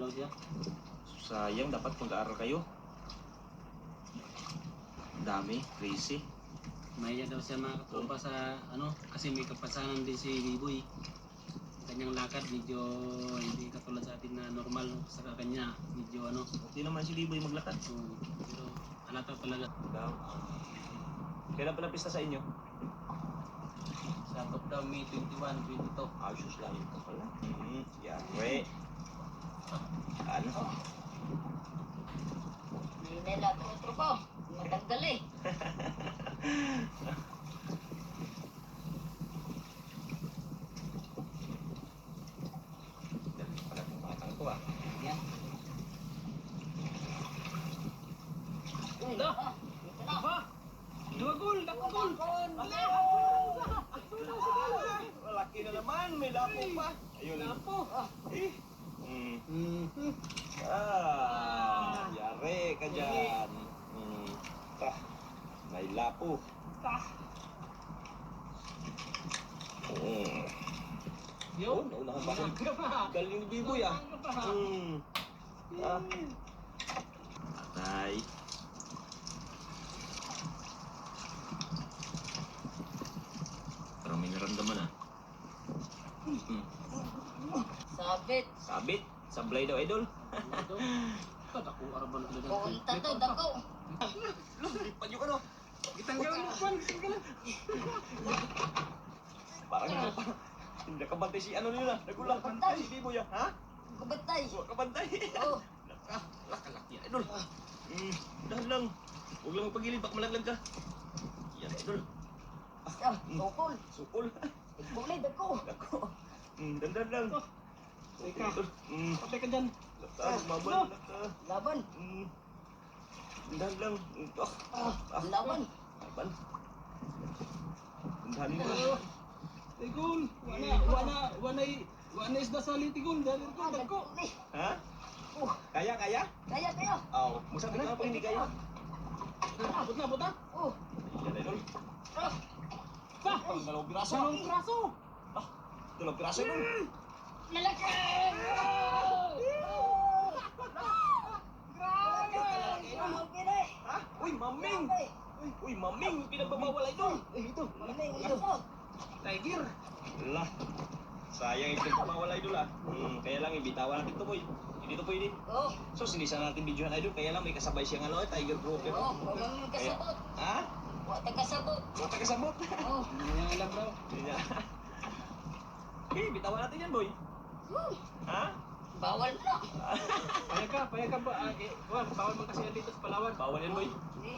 daw siya. Sayang, dapat mag-aaral kayo. Ang dami, crazy. Maya daw siya makatumpa sa kasi may kapasanan din si Biboy. Kanyang lakad medyo hindi katulad sa atin na normal, sa kanya medyo Hindi naman si Biboy maglakad. pero halata talaga. Kailan pala pista sa inyo? Sa top daw May 21, 22. Ayos lang ito pala. Yari. Ano? Hindi nila truko. Matanggal eh. Dali pala kung makatang ko ah. Yan. Uy, Dah. dito na. Apa? Dua gol, dapat gol. Malaki na naman, may lapo pa. Ayun. Lapo. Eh. Yari ka dyan. Tah, may lapo. Yo. Naunahan ba? Galing ni Biboy ah. Patay. Parang may naramdaman ah. Sabit. Sabit. Sablay daw, idol. Ako araban na daw. Punta to, dako. Lipat yung ano. Gitanggal mo pan, gitanggal. Parang hindi kabantay si ano nila. Nagulang Kabantay. si Biboy ah. Ha? Kabantay. Kabantay. Oh. Lakalaki idol. Dahan lang. Huwag lang magpagilid, baka malaglag ka. Yan, idol. Tukol. Sukol. Kulay, dako. Ako. Dandan lang. Ika. Idol. Patay ka dyan. Laka, mabal. Laka. Laban. Dandan lang. Laban. Laban. Dandanin mo. Tigol. Wana is dasali tigol. Dali ko, dako. Ha? Kaya, kaya? Kaya, kaya. Oo. Masabi ka pa hindi kaya. Abot na, abot na. Oh. Yan, idol. Pa! Dalawang piraso. Salong praso. Dalawang piraso, idol. Lalaki! Grabe! Ha? Uy, maming! Uy, maming! Pinagbabawal, idol. Ito, maming, ito. Tiger. Lah. Sayang ito bawal idol ah. Kaya lang ibitawan natin ito boy. Hindi ito pwede. Oh. So sinisa natin videohan idol kaya lang may kasabay siyang Tiger Grouper. Oh, huwag mong kasabot. Ha? Huwag tayo kasabot. Huwag ka kasabot. Oh. Hindi mo alam bro. Bitawan natin yan boy. Ha? Bawal na. Payag ka ba? Bawal man kasi yan dito sa Palawan. Bawal yan boy. Eh.